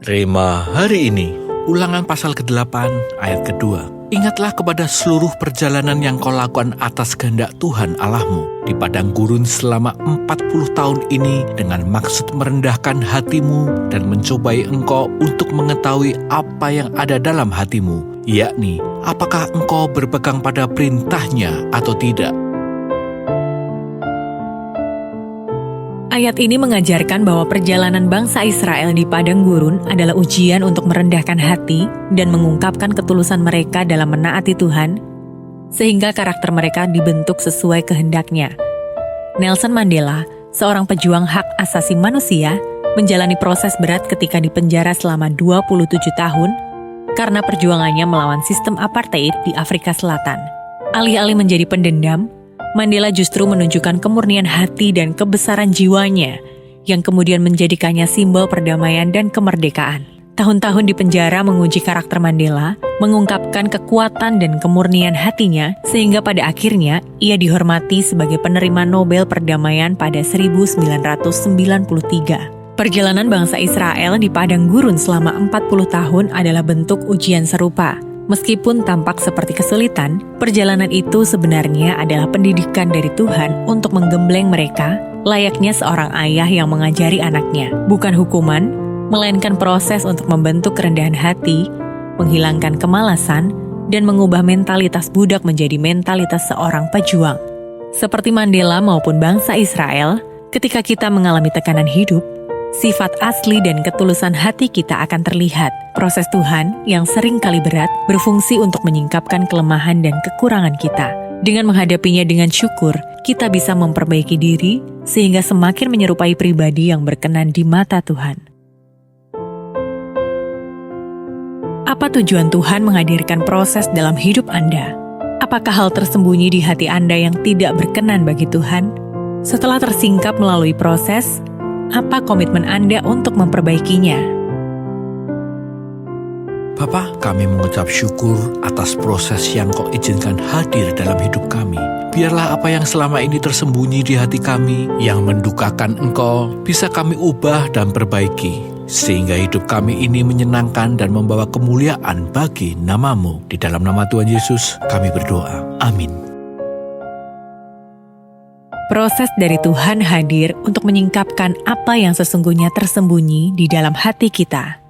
Rema hari ini, Ulangan pasal ke-8 ayat kedua. Ingatlah kepada seluruh perjalanan yang kau lakukan atas kehendak Tuhan Allahmu di padang gurun selama 40 tahun ini dengan maksud merendahkan hatimu dan mencobai engkau untuk mengetahui apa yang ada dalam hatimu, yakni apakah engkau berpegang pada perintahnya atau tidak. Ayat ini mengajarkan bahwa perjalanan bangsa Israel di padang gurun adalah ujian untuk merendahkan hati dan mengungkapkan ketulusan mereka dalam menaati Tuhan, sehingga karakter mereka dibentuk sesuai kehendaknya. Nelson Mandela, seorang pejuang hak asasi manusia, menjalani proses berat ketika dipenjara selama 27 tahun karena perjuangannya melawan sistem apartheid di Afrika Selatan. Alih-alih menjadi pendendam, Mandela justru menunjukkan kemurnian hati dan kebesaran jiwanya yang kemudian menjadikannya simbol perdamaian dan kemerdekaan. Tahun-tahun di penjara menguji karakter Mandela, mengungkapkan kekuatan dan kemurnian hatinya sehingga pada akhirnya ia dihormati sebagai penerima Nobel Perdamaian pada 1993. Perjalanan bangsa Israel di padang gurun selama 40 tahun adalah bentuk ujian serupa. Meskipun tampak seperti kesulitan, perjalanan itu sebenarnya adalah pendidikan dari Tuhan untuk menggembleng mereka, layaknya seorang ayah yang mengajari anaknya. Bukan hukuman, melainkan proses untuk membentuk kerendahan hati, menghilangkan kemalasan, dan mengubah mentalitas budak menjadi mentalitas seorang pejuang. Seperti Mandela maupun bangsa Israel, ketika kita mengalami tekanan hidup, sifat asli dan ketulusan hati kita akan terlihat. Proses Tuhan yang sering kali berat berfungsi untuk menyingkapkan kelemahan dan kekurangan kita. Dengan menghadapinya dengan syukur, kita bisa memperbaiki diri sehingga semakin menyerupai pribadi yang berkenan di mata Tuhan. Apa tujuan Tuhan menghadirkan proses dalam hidup Anda? Apakah hal tersembunyi di hati Anda yang tidak berkenan bagi Tuhan? Setelah tersingkap melalui proses, apa komitmen Anda untuk memperbaikinya? Bapa, kami mengucap syukur atas proses yang kau izinkan hadir dalam hidup kami. Biarlah apa yang selama ini tersembunyi di hati kami, yang mendukakan Engkau, bisa kami ubah dan perbaiki, sehingga hidup kami ini menyenangkan dan membawa kemuliaan bagi nama-Mu. Di dalam nama Tuhan Yesus, kami berdoa. Amin. Proses dari Tuhan hadir untuk menyingkapkan apa yang sesungguhnya tersembunyi di dalam hati kita.